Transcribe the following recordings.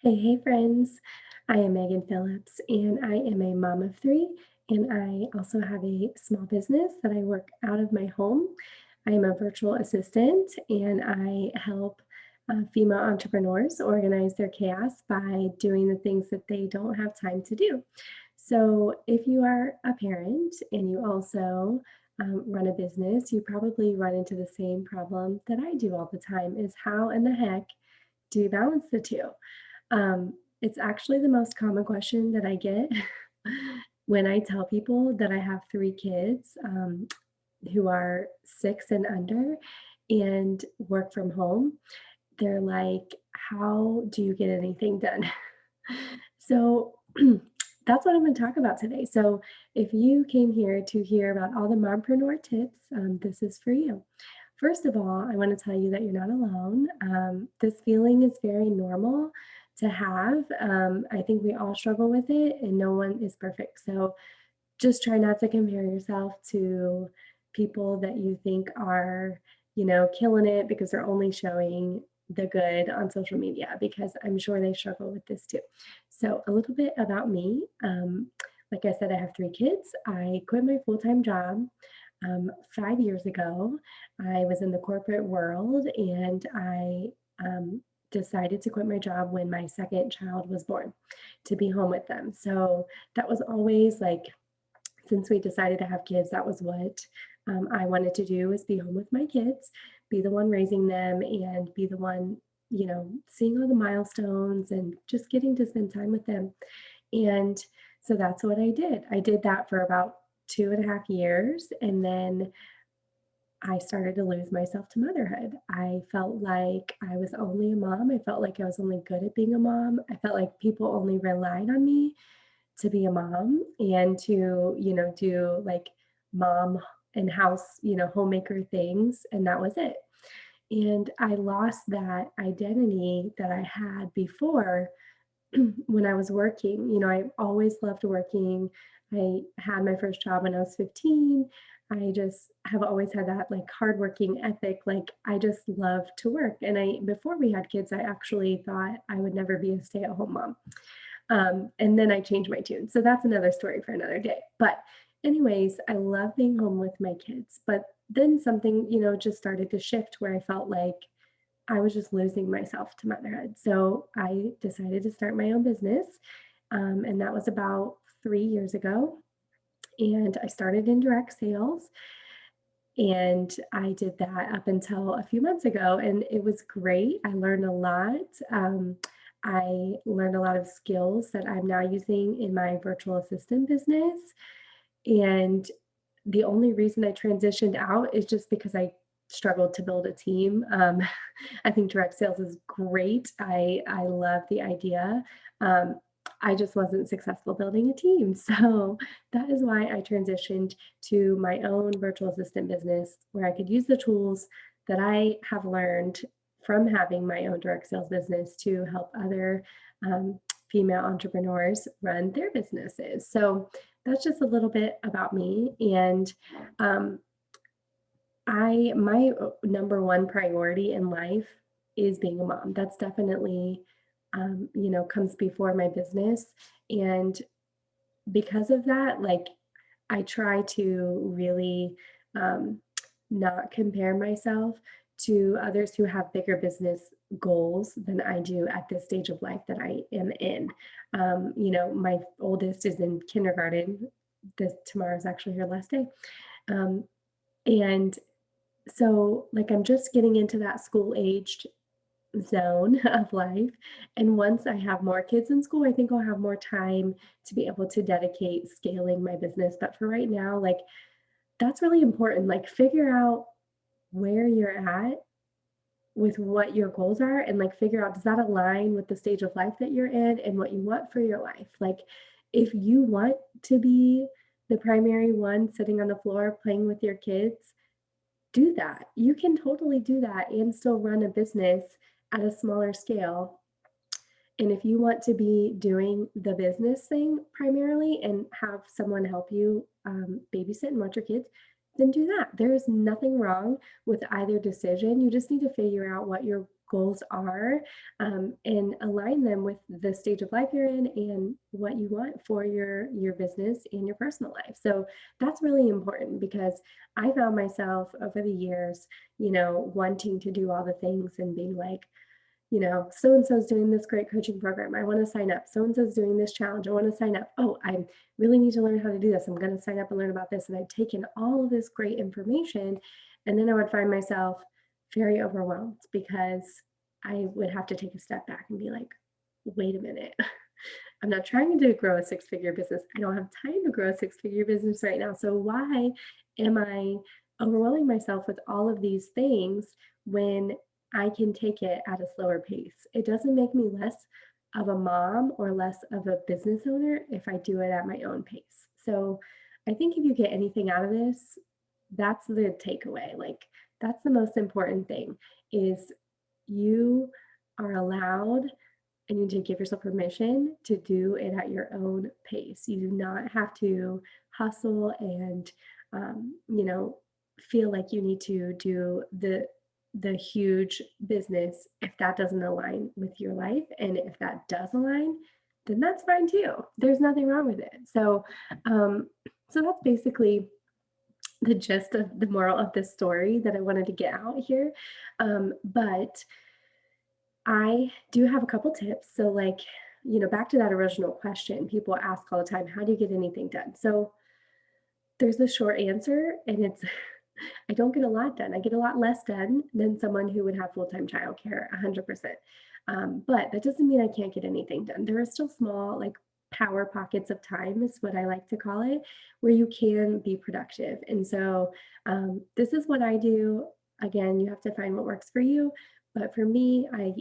Hey, friends. I am Megan Phillips, and I am a mom of three, and I also have a small business that I work out of my home. I am a virtual assistant, and I help female entrepreneurs organize their chaos by doing the things that they don't have time to do. So, if you are a parent and you also run a business, you probably run into the same problem that I do all the time is how in the heck do you balance the two? It's actually the most common question that I get when I tell people that I have 3 kids, who are 6 and under and work from home. They're like, "How do you get anything done?" So, that's what I'm gonna talk about today. So, if you came here to hear about all the mompreneur tips, this is for you. First of all, I wanna tell you that you're not alone. This feeling is very normal to have. I think we all struggle with it, and no one is perfect. So, just try not to compare yourself to people that you think are, killing it because they're only showing the good on social media, because I'm sure they struggle with this too. So, a little bit about me. Like I said, I have 3 kids. I quit my full-time job 5 years ago. I was in the corporate world, and I decided to quit my job when my second child was born to be home with them. So that was always like, since we decided to have kids, that was what I wanted to do, was be home with my kids, be the one raising them, and be the one, seeing all the milestones and just getting to spend time with them. And so that's what I did. I did that for about 2.5 years, and then I started to lose myself to motherhood. I felt like I was only a mom. I felt like I was only good at being a mom. I felt like people only relied on me to be a mom and to, do like mom and house, homemaker things. And that was it. And I lost that identity that I had before when I was working. I always loved working. I had my first job when I was 15. I just have always had that like hardworking ethic. Like I just love to work. And before we had kids, I actually thought I would never be a stay-at-home mom. And then I changed my tune. So that's another story for another day. But anyways, I love being home with my kids. But then something, just started to shift where I felt like I was just losing myself to motherhood. So I decided to start my own business. And that was about 3 years ago. And I started in direct sales. And I did that up until a few months ago. And it was great. I learned a lot. I learned a lot of skills that I'm now using in my virtual assistant business. And the only reason I transitioned out is just because I struggled to build a team. I think direct sales is great. I love the idea. Um, I just wasn't successful building a team. So that is why I transitioned to my own virtual assistant business where I could use the tools that I have learned from having my own direct sales business to help other female entrepreneurs run their businesses. So that's just a little bit about me. And um, my number one priority in life is being a mom. That's definitely, comes before my business. And because of that, like, I try to really um, not compare myself to others who have bigger business goals than I do at this stage of life that I am in. My oldest is in kindergarten. This tomorrow's actually her last day. Um, and so, like, I'm just getting into that school aged zone of life. And once I have more kids in school, I think I'll have more time to be able to dedicate scaling my business. But for right now, like, that's really important. Like, figure out where you're at with what your goals are, and like figure out, does that align with the stage of life that you're in and what you want for your life? Like, if you want to be the primary one sitting on the floor playing with your kids, do that. You can totally do that and still run a business at a smaller scale. And if you want to be doing the business thing primarily and have someone help you babysit and watch your kids, then do that. There is nothing wrong with either decision. You just need to figure out what your goals are, and align them with the stage of life you're in and what you want for your business and your personal life. So that's really important because I found myself over the years, wanting to do all the things and being like, so and so's doing this great coaching program. I want to sign up. So and so's doing this challenge. I want to sign up. Oh, I really need to learn how to do this. I'm going to sign up and learn about this. And I'd taken all of this great information, and then I would find myself very overwhelmed because I would have to take a step back and be like, wait a minute. I'm not trying to grow a six-figure business. I don't have time to grow a six-figure business right now. So why am I overwhelming myself with all of these things when I can take it at a slower pace? It doesn't make me less of a mom or less of a business owner if I do it at my own pace. So I think if you get anything out of this, that's the takeaway. Like that's the most important thing is you are allowed and you need to give yourself permission to do it at your own pace. You do not have to hustle and, feel like you need to do the huge business if that doesn't align with your life. And if that does align, then that's fine too. There's nothing wrong with it. Um, so that's basically the gist of the moral of this story that I wanted to get out here. But I do have a couple tips. So, like, back to that original question, people ask all the time, how do you get anything done? So, there's the short answer, and it's I don't get a lot done. I get a lot less done than someone who would have full-time childcare, 100%. But that doesn't mean I can't get anything done. There are still small, like power pockets of time, is what I like to call it, where you can be productive. And so this is what I do. Again, you have to find what works for you. But for me, I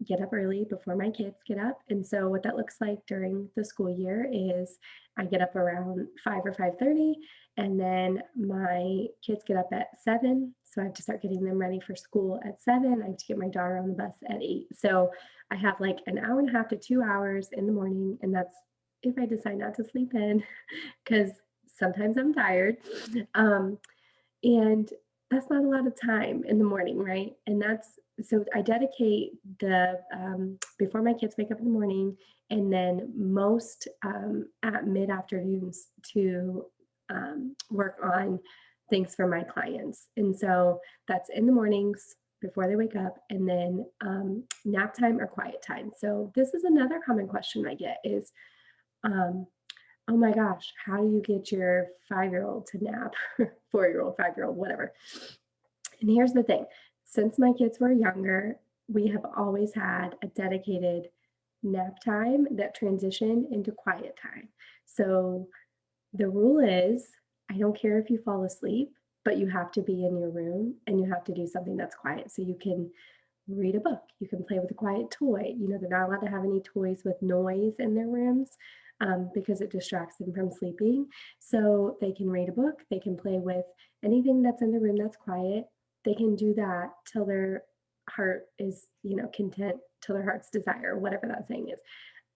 get up early before my kids get up. And so what that looks like during the school year is I get up around 5 or 5:30, and then my kids get up at 7. So I have to start getting them ready for school at 7. I have to get my daughter on the bus at 8. So I have like an hour and a half to 2 hours in the morning. And that's if I decide not to sleep in, because sometimes I'm tired. Um, and that's not a lot of time in the morning, right? And that's so I dedicate the before my kids wake up in the morning, and then most at mid afternoons to work on things for my clients. And so that's in the mornings before they wake up, and then nap time or quiet time. So this is another common question I get is, um, oh my gosh, how do you get your 5-year-old to nap? 4-year-old, 5-year-old, whatever. And here's the thing, since my kids were younger, we have always had a dedicated nap time that transitioned into quiet time. So the rule is I don't care if you fall asleep, but you have to be in your room and you have to do something that's quiet. So you can read a book. You can play with a quiet toy. They're not allowed to have any toys with noise in their rooms because it distracts them from sleeping. So they can read a book. They can play with anything that's in the room that's quiet. They can do that till their heart is, content, till their heart's desire, whatever that saying is.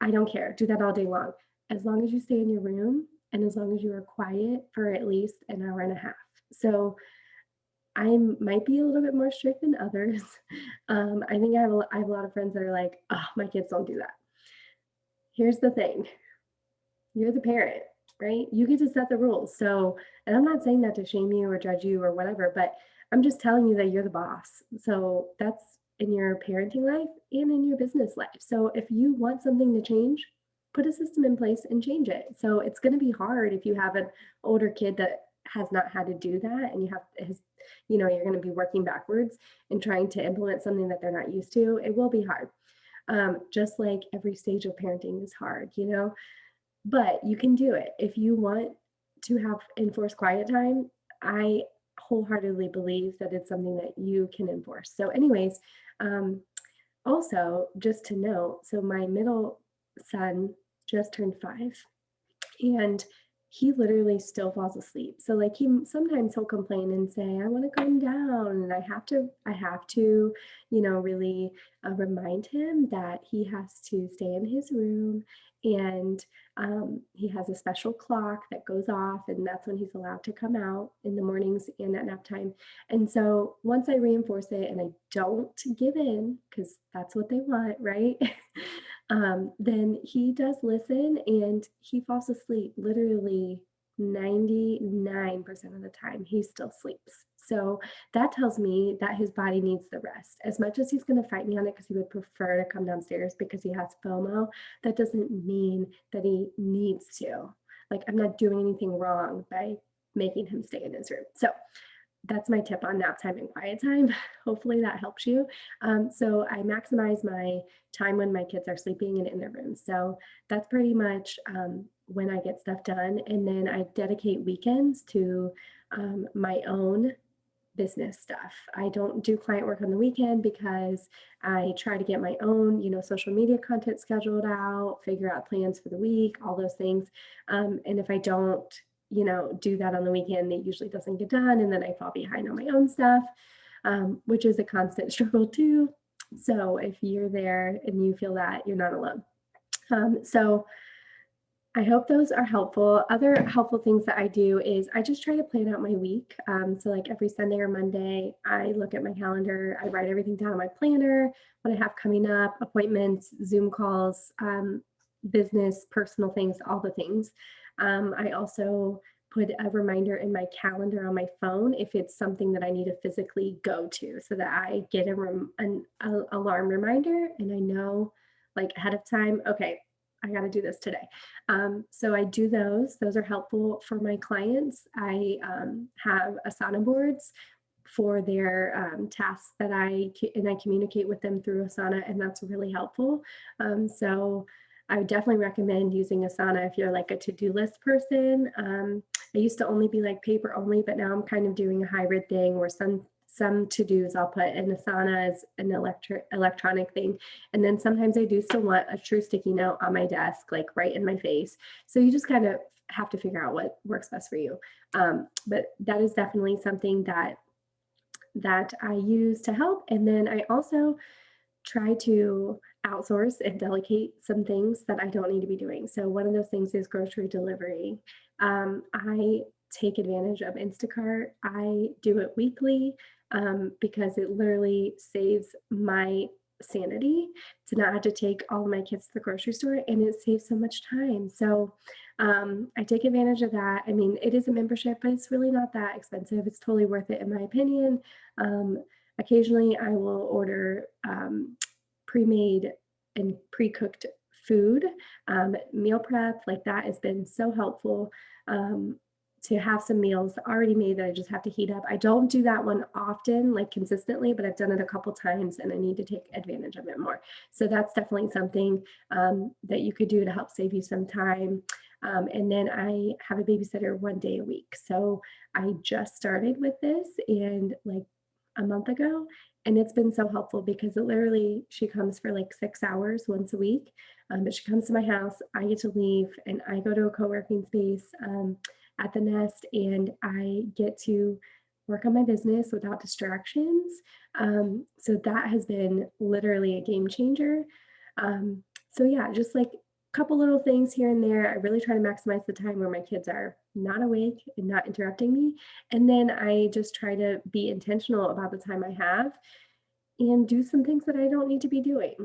I don't care. Do that all day long. As long as you stay in your room and as long as you are quiet for at least an hour and a half. So I might be a little bit more strict than others. I think I have a lot of friends that are like, oh, my kids don't do that. Here's the thing, you're the parent, right? You get to set the rules. So, and I'm not saying that to shame you or judge you or whatever, but I'm just telling you that you're the boss. So that's in your parenting life and in your business life. So if you want something to change, put a system in place and change it. So it's going to be hard if you have an older kid that has not had to do that and you're going to be working backwards and trying to implement something that they're not used to. It will be hard. Just like every stage of parenting is hard. But you can do it. If you want to have enforced quiet time, I wholeheartedly believe that it's something that you can enforce. So, anyways, um, also just to note, so my middle son just turned 5, and he literally still falls asleep. So like sometimes he'll complain and say, "I want to come down," and I have to, really remind him that he has to stay in his room, and he has a special clock that goes off, and that's when he's allowed to come out in the mornings and at nap time. And so once I reinforce it and I don't give in, because that's what they want, right? Then he does listen and he falls asleep literally 99% of the time. He still sleeps. So that tells me that his body needs the rest. As much as he's going to fight me on it because he would prefer to come downstairs because he has FOMO, that doesn't mean that he needs to. Like, I'm not doing anything wrong by making him stay in his room. So that's my tip on nap time and quiet time. Hopefully that helps you. So I maximize my time when my kids are sleeping and in their rooms. So that's pretty much when I get stuff done. And then I dedicate weekends to my own business stuff. I don't do client work on the weekend because I try to get my own, social media content scheduled out, figure out plans for the week, all those things. And if I don't, do that on the weekend, it usually doesn't get done. And then I fall behind on my own stuff, which is a constant struggle too. So if you're there and you feel that, you're not alone. So I hope those are helpful. Other helpful things that I do is I just try to plan out my week. So, like every Sunday or Monday, I look at my calendar, I write everything down in my planner, what I have coming up, appointments, Zoom calls, business, personal things, all the things. I also put a reminder in my calendar on my phone if it's something that I need to physically go to so that I get an alarm reminder and I know like ahead of time, okay, I got to do this today. So I do those. Those are helpful for my clients. I have Asana boards for their tasks that and I communicate with them through Asana, and that's really helpful. So I would definitely recommend using Asana if you're like a to-do list person. I used to only be like paper only, but now I'm kind of doing a hybrid thing where some to-dos I'll put in Asana as an electronic thing. And then sometimes I do still want a true sticky note on my desk, like right in my face. So you just kind of have to figure out what works best for you. But that is definitely something that I use to help. And then I also try to outsource and delegate some things that I don't need to be doing. So one of those things is grocery delivery. I take advantage of Instacart. I do it weekly because it literally saves my sanity to not have to take all of my kids to the grocery store, and it saves so much time. So I take advantage of that. I mean, it is a membership, but it's really not that expensive. It's totally worth it in my opinion. Occasionally I will order pre-made and pre-cooked food, meal prep, like that has been so helpful. To have some meals already made that I just have to heat up. I don't do that one often, like consistently, but I've done it a couple times and I need to take advantage of it more. So that's definitely something that you could do to help save you some time. And then I have a babysitter 1 day a week. So I just started with this and like a month ago, and it's been so helpful because it literally, she comes for like 6 hours once a week. But she comes to my house, I get to leave, and I go to a co-working space at the Nest, and I get to work on my business without distractions. So that has been literally a game changer. So yeah, just like a couple little things here and there. I really try to maximize the time where my kids are not awake and not interrupting me. And then I just try to be intentional about the time I have and do some things that I don't need to be doing,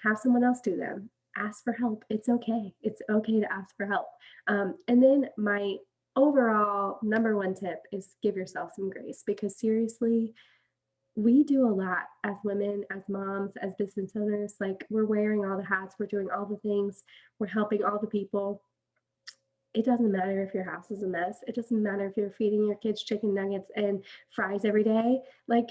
have someone else do them. Ask for help. It's okay. It's okay to ask for help. And then my overall number one tip is give yourself some grace because seriously, we do a lot as women, as moms, as business owners. Like we're wearing all the hats, we're doing all the things, we're helping all the people. It doesn't matter if your house is a mess. It doesn't matter if you're feeding your kids chicken nuggets and fries every day. Like,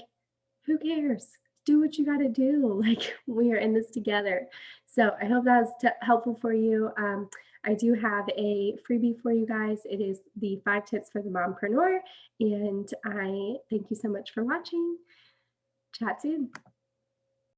who cares? Do what you got to do. Like, we are in this together. So, I hope that's helpful for you. I do have a freebie for you guys. It is the 5 tips for the mompreneur. And I thank you so much for watching. Chat soon.